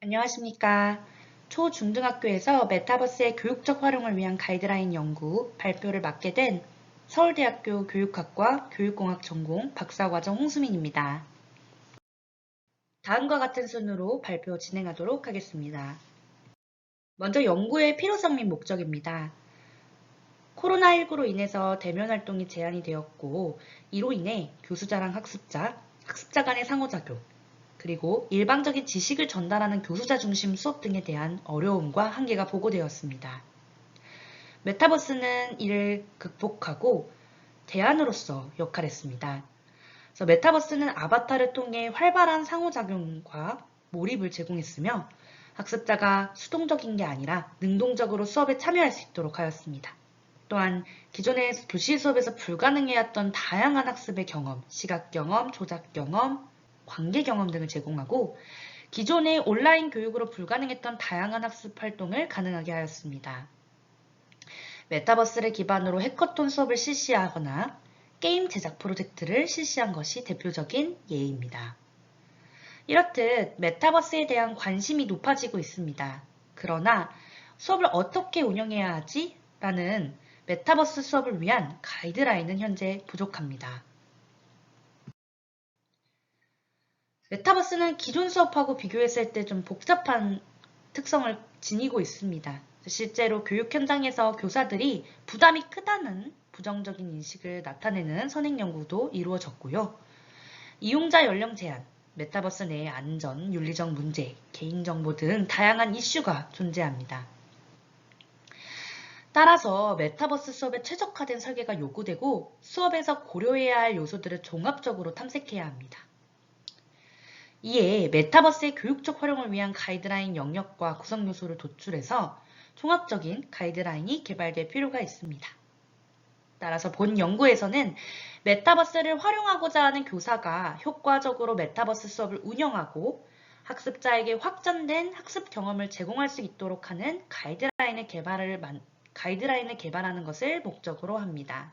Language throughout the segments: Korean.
안녕하십니까. 초중등학교에서 메타버스의 교육적 활용을 위한 가이드라인 연구 발표를 맡게 된 서울대학교 교육학과 교육공학 전공 박사과정 홍수민입니다. 다음과 같은 순으로 발표 진행하도록 하겠습니다. 먼저 연구의 필요성 및 목적입니다. 코로나19로 인해서 대면 활동이 제한이 되었고, 이로 인해 교수자랑 학습자, 학습자 간의 상호작용, 그리고 일방적인 지식을 전달하는 교수자 중심 수업 등에 대한 어려움과 한계가 보고되었습니다. 메타버스는 이를 극복하고 대안으로서 역할했습니다. 그래서 메타버스는 아바타를 통해 활발한 상호작용과 몰입을 제공했으며 학습자가 수동적인 게 아니라 능동적으로 수업에 참여할 수 있도록 하였습니다. 또한 기존의 교실 수업에서 불가능해왔던 다양한 학습의 경험, 시각 경험, 조작 경험, 관계 경험 등을 제공하고 기존의 온라인 교육으로 불가능했던 다양한 학습 활동을 가능하게 하였습니다. 메타버스를 기반으로 해커톤 수업을 실시하거나 게임 제작 프로젝트를 실시한 것이 대표적인 예입니다. 이렇듯 메타버스에 대한 관심이 높아지고 있습니다. 그러나 수업을 어떻게 운영해야 하지? 라는 메타버스 수업을 위한 가이드라인은 현재 부족합니다. 메타버스는 기존 수업하고 비교했을 때 좀 복잡한 특성을 지니고 있습니다. 실제로 교육 현장에서 교사들이 부담이 크다는 부정적인 인식을 나타내는 선행 연구도 이루어졌고요. 이용자 연령 제한, 메타버스 내의 안전, 윤리적 문제, 개인정보 등 다양한 이슈가 존재합니다. 따라서 메타버스 수업에 최적화된 설계가 요구되고 수업에서 고려해야 할 요소들을 종합적으로 탐색해야 합니다. 이에 메타버스의 교육적 활용을 위한 가이드라인 영역과 구성 요소를 도출해서 종합적인 가이드라인이 개발될 필요가 있습니다. 따라서 본 연구에서는 메타버스를 활용하고자 하는 교사가 효과적으로 메타버스 수업을 운영하고 학습자에게 확장된 학습 경험을 제공할 수 있도록 하는 가이드라인을 개발하는 것을 목적으로 합니다.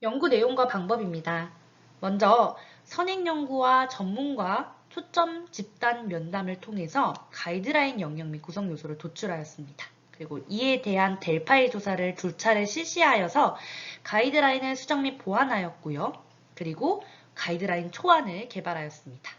연구 내용과 방법입니다. 먼저 선행연구와 전문가 초점 집단 면담을 통해서 가이드라인 영역 및 구성 요소를 도출하였습니다. 그리고 이에 대한 델파이 조사를 두 차례 실시하여서 가이드라인을 수정 및 보완하였고요. 그리고 가이드라인 초안을 개발하였습니다.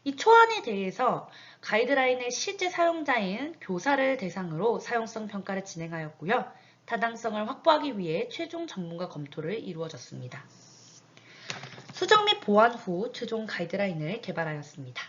이 초안에 대해서 가이드라인의 실제 사용자인 교사를 대상으로 사용성 평가를 진행하였고요. 타당성을 확보하기 위해 최종 전문가 검토를 이루어졌습니다. 수정 및 보완 후 최종 가이드라인을 개발하였습니다.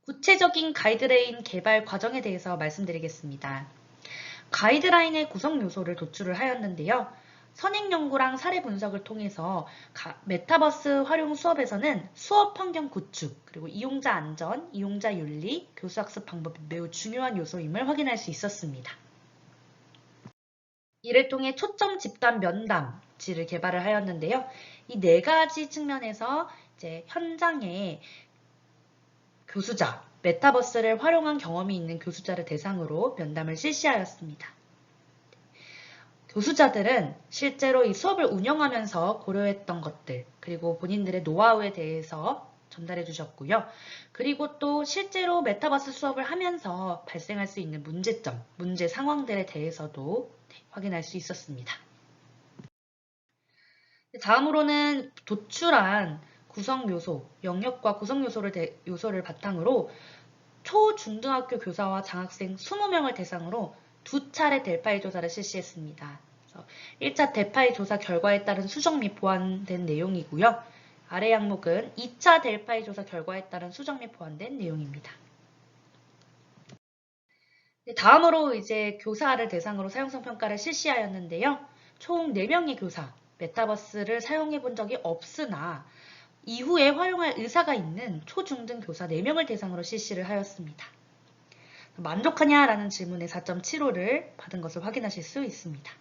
구체적인 가이드라인 개발 과정에 대해서 말씀드리겠습니다. 가이드라인의 구성 요소를 도출을 하였는데요. 선행 연구랑 사례 분석을 통해서 메타버스 활용 수업에서는 수업 환경 구축, 그리고 이용자 안전, 이용자 윤리, 교수 학습 방법이 매우 중요한 요소임을 확인할 수 있었습니다. 이를 통해 초점 집단 면담지를 개발을 하였는데요. 이 네 가지 측면에서 이제 현장에 교수자, 메타버스를 활용한 경험이 있는 교수자를 대상으로 면담을 실시하였습니다. 교수자들은 실제로 이 수업을 운영하면서 고려했던 것들, 그리고 본인들의 노하우에 대해서 전달해 주셨고요. 그리고 또 실제로 메타버스 수업을 하면서 발생할 수 있는 문제점, 문제 상황들에 대해서도 확인할 수 있었습니다. 다음으로는 도출한 구성 요소, 영역과 구성 요소를 바탕으로 초중등학교 교사와 장학생 20명을 대상으로 두 차례 델파이 조사를 실시했습니다. 1차 델파이 조사 결과에 따른 수정 및 보완된 내용이고요. 아래 항목은 2차 델파이 조사 결과에 따른 수정 및 보완된 내용입니다. 다음으로 이제 교사를 대상으로 사용성 평가를 실시하였는데요. 총 4명의 교사, 메타버스를 사용해 본 적이 없으나 이후에 활용할 의사가 있는 초중등 교사 4명을 대상으로 실시를 하였습니다. 만족하냐라는 질문에 4.75를 받은 것을 확인하실 수 있습니다.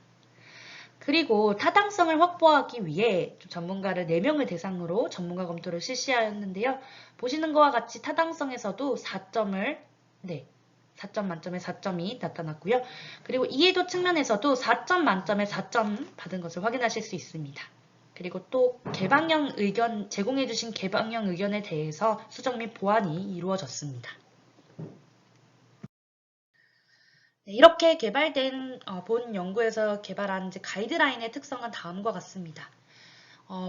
그리고 타당성을 확보하기 위해 전문가를 4명을 대상으로 전문가 검토를 실시하였는데요. 보시는 것과 같이 타당성에서도 4점 만점에 4점이 나타났고요. 그리고 이해도 측면에서도 4점 만점에 4점 받은 것을 확인하실 수 있습니다. 그리고 또 개방형 의견, 제공해주신 개방형 의견에 대해서 수정 및 보완이 이루어졌습니다. 네, 이렇게 개발된 본 연구에서 개발한 가이드라인의 특성은 다음과 같습니다.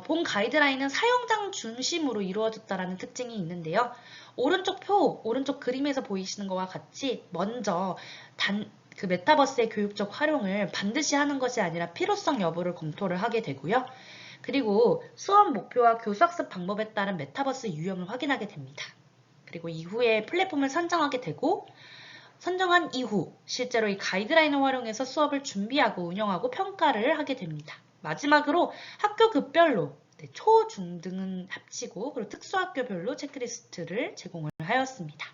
본 가이드라인은 사용자 중심으로 이루어졌다는 특징이 있는데요. 오른쪽 그림에서 보이시는 것과 같이 먼저 그 메타버스의 교육적 활용을 반드시 하는 것이 아니라 필요성 여부를 검토를 하게 되고요. 그리고 수업 목표와 교수학습 방법에 따른 메타버스 유형을 확인하게 됩니다. 그리고 이후에 플랫폼을 선정하게 되고 선정한 이후 실제로 이 가이드라인을 활용해서 수업을 준비하고 운영하고 평가를 하게 됩니다. 마지막으로 학교급별로 초, 중 등은 합치고 그리고 특수학교별로 체크리스트를 제공을 하였습니다.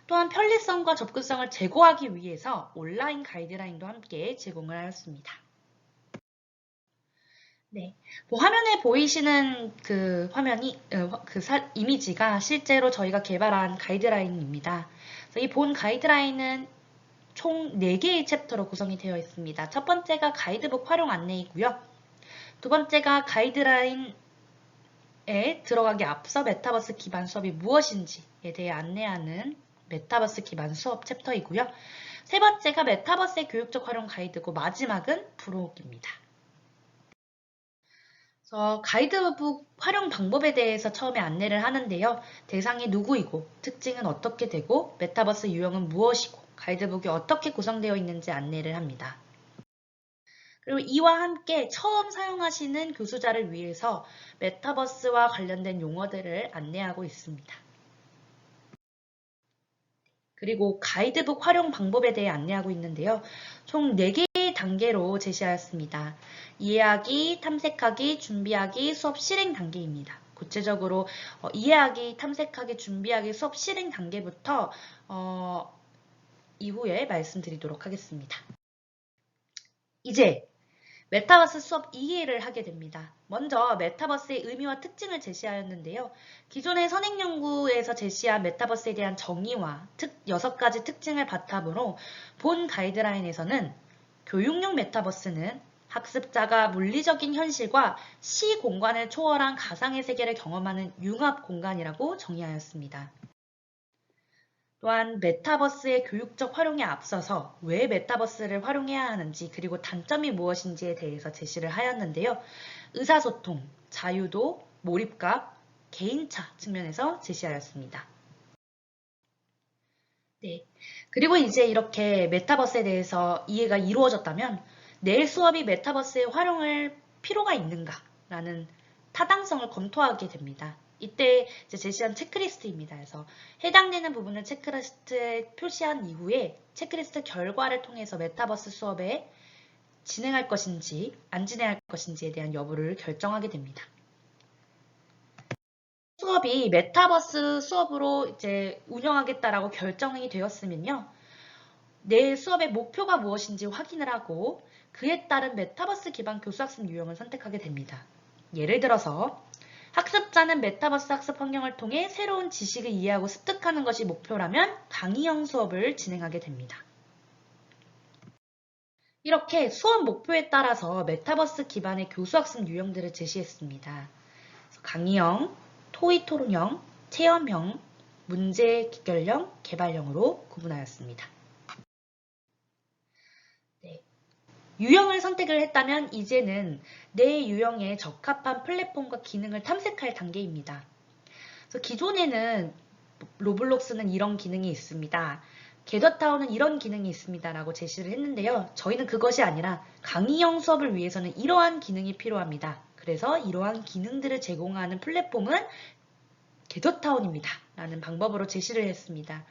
또한 편리성과 접근성을 제고하기 위해서 온라인 가이드라인도 함께 제공을 하였습니다. 네, 화면에 보이시는 그 이미지가 실제로 저희가 개발한 가이드라인입니다. 이 본 가이드라인은 총 4개의 챕터로 구성이 되어 있습니다. 첫 번째가 가이드북 활용 안내이고요. 두 번째가 가이드라인에 들어가기 앞서 메타버스 기반 수업이 무엇인지에 대해 안내하는 메타버스 기반 수업 챕터이고요. 세 번째가 메타버스의 교육적 활용 가이드고 마지막은 프로그입니다. 가이드북 활용 방법에 대해서 처음에 안내를 하는데요. 대상이 누구이고 특징은 어떻게 되고 메타버스 유형은 무엇이고 가이드북이 어떻게 구성되어 있는지 안내를 합니다. 그리고 이와 함께 처음 사용하시는 교수자를 위해서 메타버스와 관련된 용어들을 안내하고 있습니다. 그리고 가이드북 활용 방법에 대해 안내하고 있는데요. 총 4개의 단계로 제시하였습니다. 이해하기, 탐색하기, 준비하기, 수업 실행 단계입니다. 구체적으로 이해하기, 탐색하기, 준비하기, 수업 실행 단계부터 이후에 말씀드리도록 하겠습니다. 이제 메타버스 수업 이해를 하게 됩니다. 먼저 메타버스의 의미와 특징을 제시하였는데요. 기존의 선행연구에서 제시한 메타버스에 대한 정의와 6가지 특징을 바탕으로 본 가이드라인에서는 교육용 메타버스는 학습자가 물리적인 현실과 시공간을 초월한 가상의 세계를 경험하는 융합 공간이라고 정의하였습니다. 또한 메타버스의 교육적 활용에 앞서서 왜 메타버스를 활용해야 하는지 그리고 단점이 무엇인지에 대해서 제시를 하였는데요. 의사소통, 자유도, 몰입감, 개인차 측면에서 제시하였습니다. 네. 그리고 이제 이렇게 메타버스에 대해서 이해가 이루어졌다면 내일 수업이 메타버스의 활용을 필요가 있는가라는 타당성을 검토하게 됩니다. 이때 이제 제시한 체크리스트입니다. 그래서 해당되는 부분을 체크리스트에 표시한 이후에 체크리스트 결과를 통해서 메타버스 수업에 진행할 것인지 안 진행할 것인지에 대한 여부를 결정하게 됩니다. 수업이 메타버스 수업으로 이제 운영하겠다라고 결정이 되었으면요. 내 수업의 목표가 무엇인지 확인을 하고 그에 따른 메타버스 기반 교수학습 유형을 선택하게 됩니다. 예를 들어서 학습자는 메타버스 학습 환경을 통해 새로운 지식을 이해하고 습득하는 것이 목표라면 강의형 수업을 진행하게 됩니다. 이렇게 수업 목표에 따라서 메타버스 기반의 교수학습 유형들을 제시했습니다. 강의형, 토의 토론형, 체험형, 문제 기결형, 개발형으로 구분하였습니다. 네. 유형을 선택을 했다면 이제는 내 유형에 적합한 플랫폼과 기능을 탐색할 단계입니다. 그래서 기존에는 로블록스는 이런 기능이 있습니다. 게더타운은 이런 기능이 있습니다. 라고 제시를 했는데요. 저희는 그것이 아니라 강의형 수업을 위해서는 이러한 기능이 필요합니다. 그래서 이러한 기능들을 제공하는 플랫폼은 게더타운입니다. 라는 방법으로 제시를 했습니다.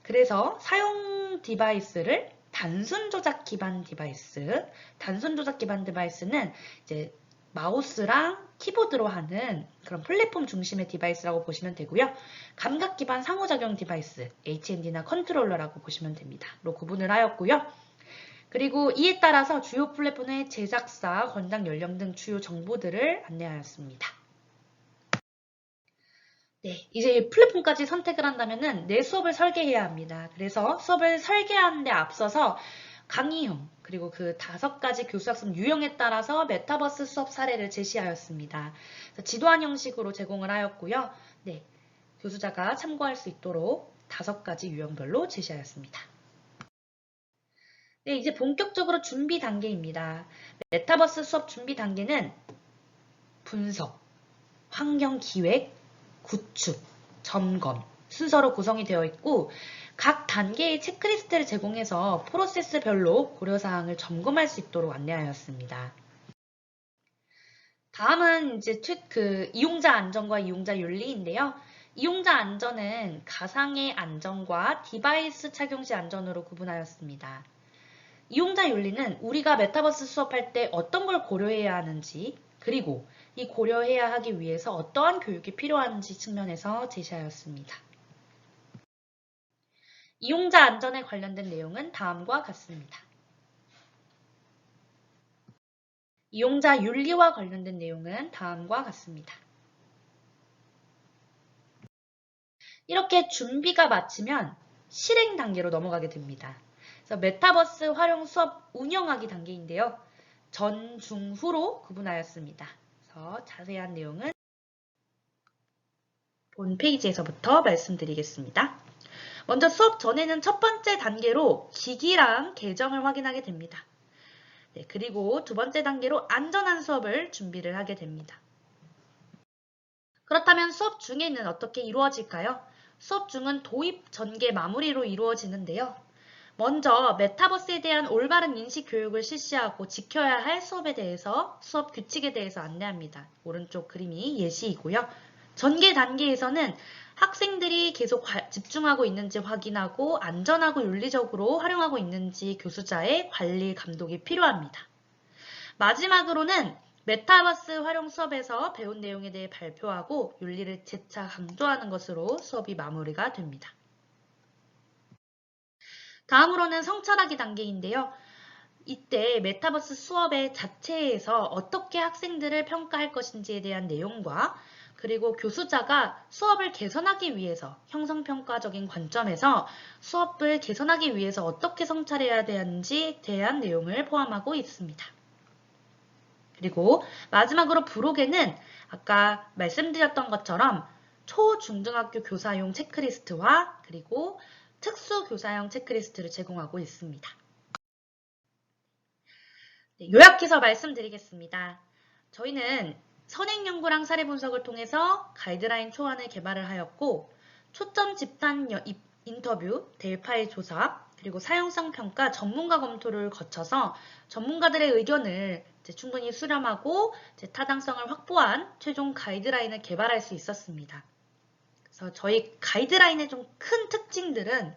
그래서 사용 디바이스를 단순 조작 기반 디바이스, 단순 조작 기반 디바이스는 이제 마우스랑 키보드로 하는 그런 플랫폼 중심의 디바이스라고 보시면 되고요. 감각 기반 상호작용 디바이스, HND나 컨트롤러라고 보시면 됩니다. 로 구분을 하였고요. 그리고 이에 따라서 주요 플랫폼의 제작사, 권장 연령 등 주요 정보들을 안내하였습니다. 네, 이제 플랫폼까지 선택을 한다면은 내 수업을 설계해야 합니다. 그래서 수업을 설계하는 데 앞서서 강의형, 그리고 그 5가지 교수학습 유형에 따라서 메타버스 수업 사례를 제시하였습니다. 지도안 형식으로 제공을 하였고요. 네, 교수자가 참고할 수 있도록 5가지 유형별로 제시하였습니다. 네, 이제 본격적으로 준비 단계입니다. 메타버스 수업 준비 단계는 분석, 환경 기획, 구축, 점검 순서로 구성이 되어 있고 각 단계의 체크리스트를 제공해서 프로세스별로 고려사항을 점검할 수 있도록 안내하였습니다. 다음은 이제 이용자 안전과 이용자 윤리인데요. 이용자 안전은 가상의 안전과 디바이스 착용 시 안전으로 구분하였습니다. 이용자 윤리는 우리가 메타버스 수업할 때 어떤 걸 고려해야 하는지 그리고 이 고려해야 하기 위해서 어떠한 교육이 필요한지 측면에서 제시하였습니다. 이용자 안전에 관련된 내용은 다음과 같습니다. 이용자 윤리와 관련된 내용은 다음과 같습니다. 이렇게 준비가 마치면 실행 단계로 넘어가게 됩니다. 그래서 메타버스 활용 수업 운영하기 단계인데요. 전, 중, 후로 구분하였습니다. 그래서 자세한 내용은 본 페이지에서부터 말씀드리겠습니다. 먼저 수업 전에는 첫 번째 단계로 기기랑 계정을 확인하게 됩니다. 네, 그리고 두 번째 단계로 안전한 수업을 준비를 하게 됩니다. 그렇다면 수업 중에는 어떻게 이루어질까요? 수업 중은 도입 전개 마무리로 이루어지는데요. 먼저 메타버스에 대한 올바른 인식 교육을 실시하고 지켜야 할 수업에 대해서 수업 규칙에 대해서 안내합니다. 오른쪽 그림이 예시이고요. 전개 단계에서는 학생들이 계속 집중하고 있는지 확인하고 안전하고 윤리적으로 활용하고 있는지 교수자의 관리 감독이 필요합니다. 마지막으로는 메타버스 활용 수업에서 배운 내용에 대해 발표하고 윤리를 재차 강조하는 것으로 수업이 마무리가 됩니다. 다음으로는 성찰하기 단계인데요. 이때 메타버스 수업의 자체에서 어떻게 학생들을 평가할 것인지에 대한 내용과 그리고 교수자가 수업을 개선하기 위해서 형성평가적인 관점에서 수업을 개선하기 위해서 어떻게 성찰해야 되는지에 대한 내용을 포함하고 있습니다. 그리고 마지막으로 부록에는 아까 말씀드렸던 것처럼 초중등학교 교사용 체크리스트와 그리고 특수교사용 체크리스트를 제공하고 있습니다. 네, 요약해서 말씀드리겠습니다. 저희는 선행연구랑 사례분석을 통해서 가이드라인 초안을 개발을 하였고 초점 집단 인터뷰, 데일파일 조사, 그리고 사용성 평가, 전문가 검토를 거쳐서 전문가들의 의견을 충분히 수렴하고 타당성을 확보한 최종 가이드라인을 개발할 수 있었습니다. 그래서 저희 가이드라인의 좀 큰 특징들은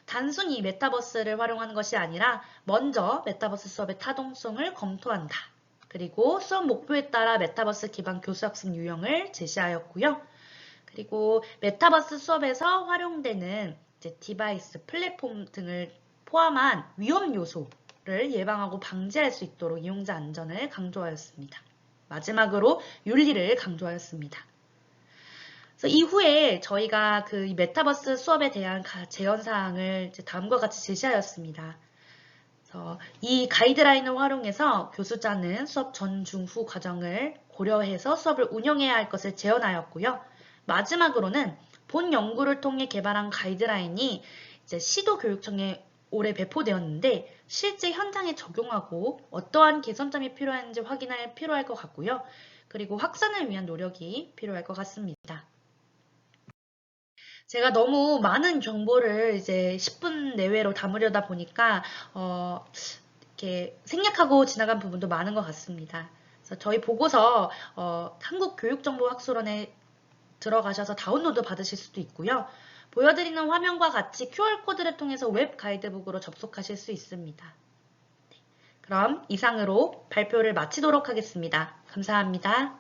단순히 메타버스를 활용하는 것이 아니라 먼저 메타버스 수업의 타동성을 검토한다. 그리고 수업 목표에 따라 메타버스 기반 교수학습 유형을 제시하였고요. 그리고 메타버스 수업에서 활용되는 디바이스, 플랫폼 등을 포함한 위험 요소를 예방하고 방지할 수 있도록 이용자 안전을 강조하였습니다. 마지막으로 윤리를 강조하였습니다. 그래서 이후에 저희가 이 메타버스 수업에 대한 제언 사항을 다음과 같이 제시하였습니다. 그래서 이 가이드라인을 활용해서 교수자는 수업 전, 중, 후 과정을 고려해서 수업을 운영해야 할 것을 제언하였고요. 마지막으로는 본 연구를 통해 개발한 가이드라인이 시도교육청에 올해 배포되었는데 실제 현장에 적용하고 어떠한 개선점이 필요한지 필요할 것 같고요. 그리고 확산을 위한 노력이 필요할 것 같습니다. 제가 너무 많은 정보를 이제 10분 내외로 담으려다 보니까 이렇게 생략하고 지나간 부분도 많은 것 같습니다. 그래서 저희 보고서 한국교육정보학술원에 들어가셔서 다운로드 받으실 수도 있고요. 보여드리는 화면과 같이 QR코드를 통해서 웹 가이드북으로 접속하실 수 있습니다. 네, 그럼 이상으로 발표를 마치도록 하겠습니다. 감사합니다.